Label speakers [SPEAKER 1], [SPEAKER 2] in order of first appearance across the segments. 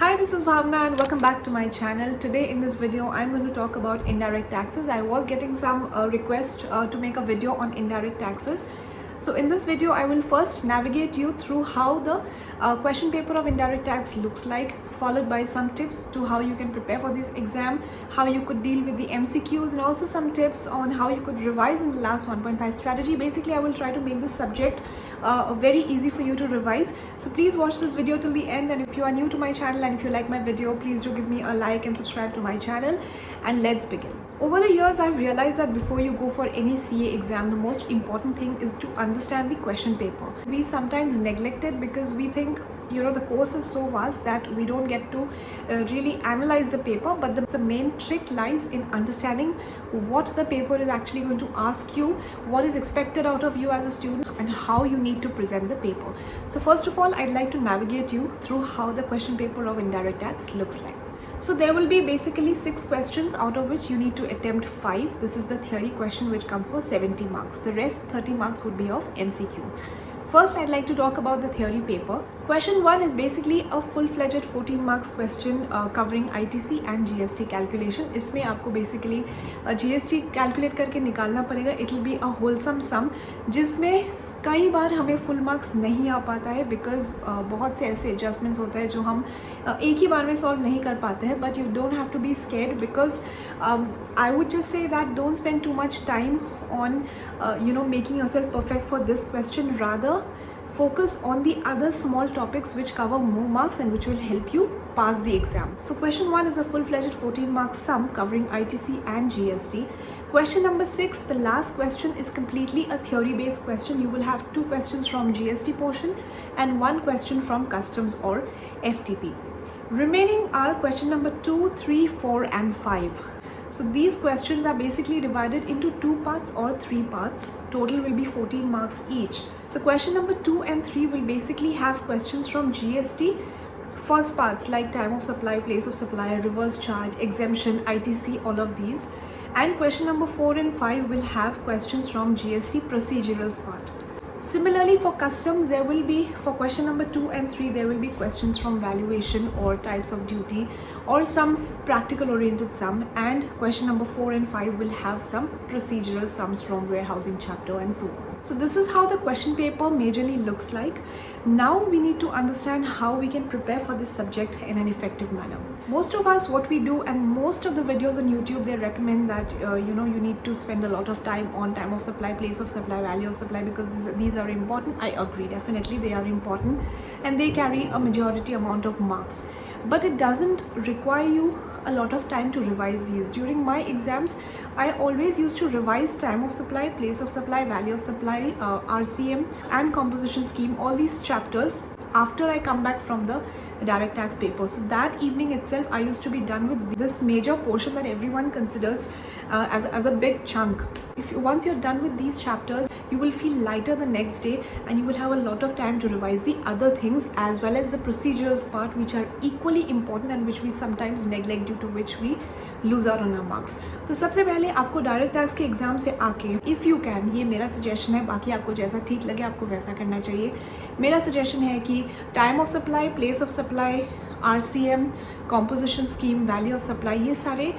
[SPEAKER 1] Hi, this is Bhavna and welcome back to my channel. Today in this video, I'm going to talk about indirect taxes. I was getting some requests to make a video on indirect taxes. So in this video, I will first navigate you through how the question paper of indirect tax looks like, followed by some tips to how you can prepare for this exam, how you could deal with the MCQs, and also some tips on how you could revise in the last 1.5 strategy. Basically, I will try to make this subject very easy for you to revise. So please watch this video till the end, and if you are new to my channel and if you like my video, please do give me a like and subscribe to my channel, and let's begin. Over the years, I've realized that before you go for any CA exam, the most important thing is to understand the question paper. We sometimes neglect it because we think the course is so vast that we don't get to really analyze the paper, but the main trick lies in understanding what the paper is actually going to ask you, what is expected out of you as a student, and how you need to present the paper. So first of all, I'd like to navigate you through how the question paper of indirect tax looks like. So there will be basically 6 questions, out of which you need to attempt 5. This is the theory question which comes for 70 marks. The rest 30 marks would be of MCQ. First, I'd like to talk about the theory paper. Question 1 is basically a full-fledged 14 marks question covering ITC and GST calculation. इसमें आपको basically GST calculate करके निकालना पड़ेगा. It will be a wholesome sum जिसमें कई बार हमें full marks नहीं आ पाता है बिकॉज बहुत से ऐसे एडजस्टमेंट्स होते हैं जो हम एक ही बार में सॉल्व नहीं कर पाते हैं. But you don't have to be scared because I would just say that don't spend too much time on making yourself perfect for this question. Rather, focus on the other small topics which cover more marks and which will help you pass the exam. So question 1 is a full-fledged 14 mark sum covering ITC and GST. Question number 6, the last question, is completely a theory-based question. You will have 2 questions from GST portion and 1 question from customs or FTP. Remaining are question number 2, 3, 4 and 5. So these questions are basically divided into 2 parts or 3 parts. Total will be 14 marks each. So question number 2 and 3 will basically have questions from GST. First parts like time of supply, place of supply, reverse charge, exemption, ITC, all of these. And question number 4 and 5 will have questions from GST procedurals part. Similarly, for customs, there will be, for question number 2 and 3, there will be questions from valuation or types of duty or some practical oriented sum, and question number 4 and 5 will have some procedural sums from warehousing chapter and so on. So this is how the question paper majorly looks like. Now we need to understand how we can prepare for this subject in an effective manner. Most of us, what we do, and most of the videos on YouTube, they recommend that you need to spend a lot of time on time of supply, place of supply, value of supply, because these are important. I agree, definitely they are important and they carry a majority amount of marks. But it doesn't require you a lot of time to revise these. During my exams, I always used to revise time of supply, place of supply, value of supply, RCM and composition scheme, all these chapters after I come back from the direct tax paper. So that evening itself, I used to be done with this major portion that everyone considers as a big chunk. Once you're done with these chapters, you will feel lighter the next day and you will have a lot of time to revise the other things as well as the procedurals part, which are equally important and which we sometimes neglect, due to which we lose out on our marks. तो सबसे पहले आपको direct tax के exam से आके, if you can, ये मेरा suggestion है, बाकी आपको जैसा ठीक लगे आपको वैसा करना चाहिए. मेरा सजेशन है कि time of supply, place of supply, RCM, composition scheme, value of supply, ये सारे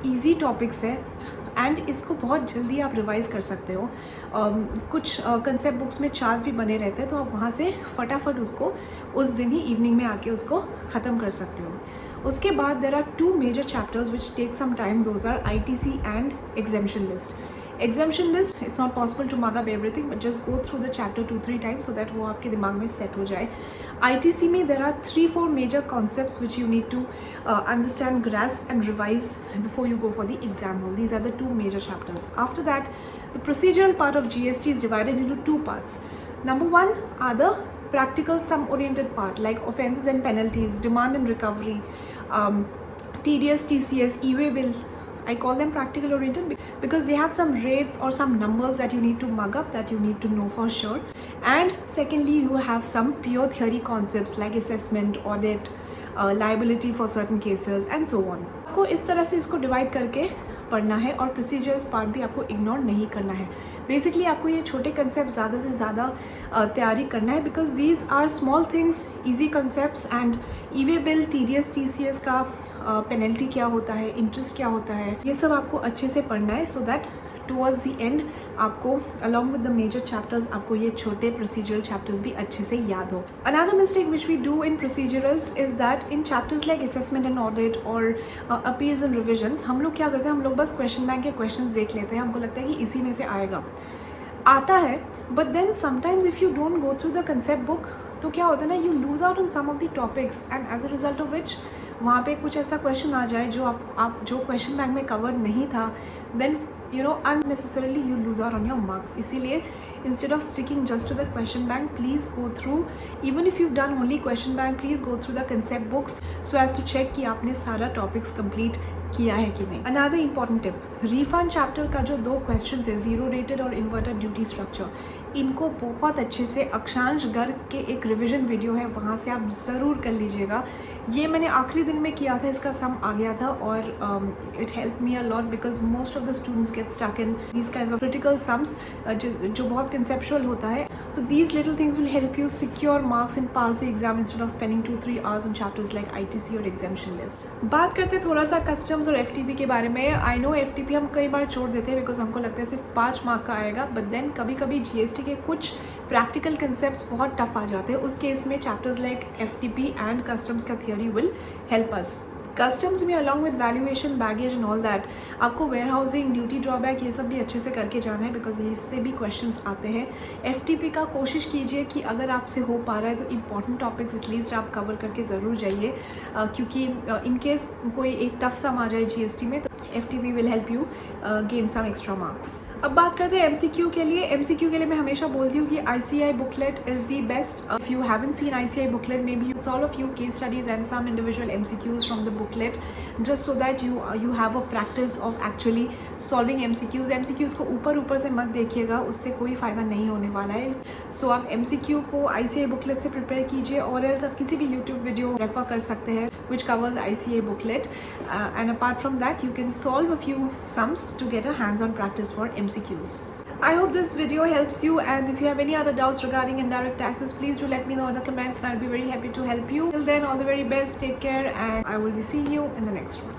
[SPEAKER 1] ईजी टॉपिक्स हैं एंड इसको बहुत जल्दी आप रिवाइज कर सकते हो. कुछ कंसेप्ट बुक्स में चार्ट्स भी बने रहते हैं, तो आप वहाँ से फटाफट उसको उस दिन ही इवनिंग में आके उसको ख़त्म कर सकते हो. उसके बाद there are 2 major chapters which take some time. Those are ITC and exemption list. Exemption list, it's not possible to mug up everything, but just go through the chapter 2-3 times so that वो आपके दिमाग में set हो जाए. ITC में there are 3-4 major concepts which you need to understand, grasp and revise before you go for the exam hall. These are the 2 major chapters. After that, the procedural part of GST is divided into 2 parts. Number 1 are the practical sum oriented part like offences and penalties, demand and recovery, TDS, TCS, e-way bill. I call them practical oriented because they have some rates or some numbers that you need to mug up, that you need to know for sure. And secondly, you have some pure theory concepts like assessment, audit, liability for certain cases and so on. आपको इस तरह से इसको divide करके पढ़ना है और procedures part भी आपको इग्नोर नहीं करना है. बेसिकली आपको ये छोटे कंसेप्ट ज़्यादा से ज़्यादा तैयारी करना है, because these are small things, easy concept and e way bill, TDS TCS का पेनल्टी क्या होता है, इंटरेस्ट क्या होता है, ये सब आपको अच्छे से पढ़ना है, so that towards the end आपको along with the major chapters आपको ये छोटे प्रोसीजरल चैप्टर्स भी अच्छे से याद हो. Another mistake which we do in procedurals is that in chapters like assessment and audit or appeals and revisions, हम लोग क्या करते हैं, हम लोग बस क्वेश्चन बैंक के क्वेश्चंस देख लेते हैं, हमको लगता है कि इसी में से आएगा, आता है, but then sometimes if you don't go through the concept book तो क्या होता है ना, you lose out on some of the topics and as a result of which वहाँ पे कुछ ऐसा क्वेश्चन आ जाए जो आप जो क्वेश्चन बैंक में कवर नहीं था, then you know unnecessarily you lose out on your marks. इसीलिए instead of sticking just to the question bank, please go through, even if you've done only question bank, please go through the concept books so as to check कि आपने सारा topics complete किया है कि नहीं. Another important tip, refund chapter का जो 2 questions है, zero rated और inverted duty structure, इनको बहुत अच्छे से अक्षांश गर्ग के एक रिवीजन वीडियो है, वहाँ से आप ज़रूर कर लीजिएगा. ये मैंने आखिरी दिन में किया था, इसका सम आ गया था और it help me a lot because most of the students get stuck in these kinds of critical sums जो बहुत कंसेप्चुअल होता है. So these little things will help you secure marks and pass the exam instead of spending 2-3 hours on chapters like ITC और exemption list. बात करते हैं थोड़ा सा कस्टम्स और FTP के बारे में. आई नो FTP हम कई बार छोड़ देते हैं बिकॉज हमको लगता है सिर्फ 5 मार्क का आएगा, बट देन कभी कभी GST के कुछ प्रैक्टिकल कंसेप्ट्स बहुत टफ आ जाते हैं. उस केस में chapters like FTP and customs का theory will help us. Customs में along with valuation, baggage and all that आपको वेयर हाउसिंग, ड्यूटी ड्रॉबैक, ये सब भी अच्छे से करके जाना है बिकॉज इससे भी क्वेश्चंस आते हैं. FTP का कोशिश कीजिए कि अगर आपसे हो पा रहा है तो इंपॉर्टेंट टॉपिक्स एटलीस्ट आप कवर करके ज़रूर जाइए, क्योंकि इन केस कोई एक टफ सम आ जाए GST में तो FTP will help you gain some extra marks. अब बात करते हैं MCQ के लिए. MCQ के लिए मैं हमेशा बोलती हूँ कि ICI booklet is the best. If you haven't seen ICI booklet, maybe solve a few case studies and some individual MCQs from the booklet just so that you have a practice of actually solving MCQs. MCQs को ऊपर से मत देखिएगा, उससे कोई फ़ायदा नहीं होने वाला है. सो आप MCQ को ICI बुकलेट से प्रिपेयर कीजिए और एल्स आप किसी भी YouTube वीडियो रेफर कर सकते हैं which covers ICI booklet, and apart from that you can solve a few sums to get a hands-on practice for MCQs. I hope this video helps you, and if you have any other doubts regarding indirect taxes, please do let me know in the comments and I'll be very happy to help you. Till then, all the very best, take care, and I will be seeing you in the next one.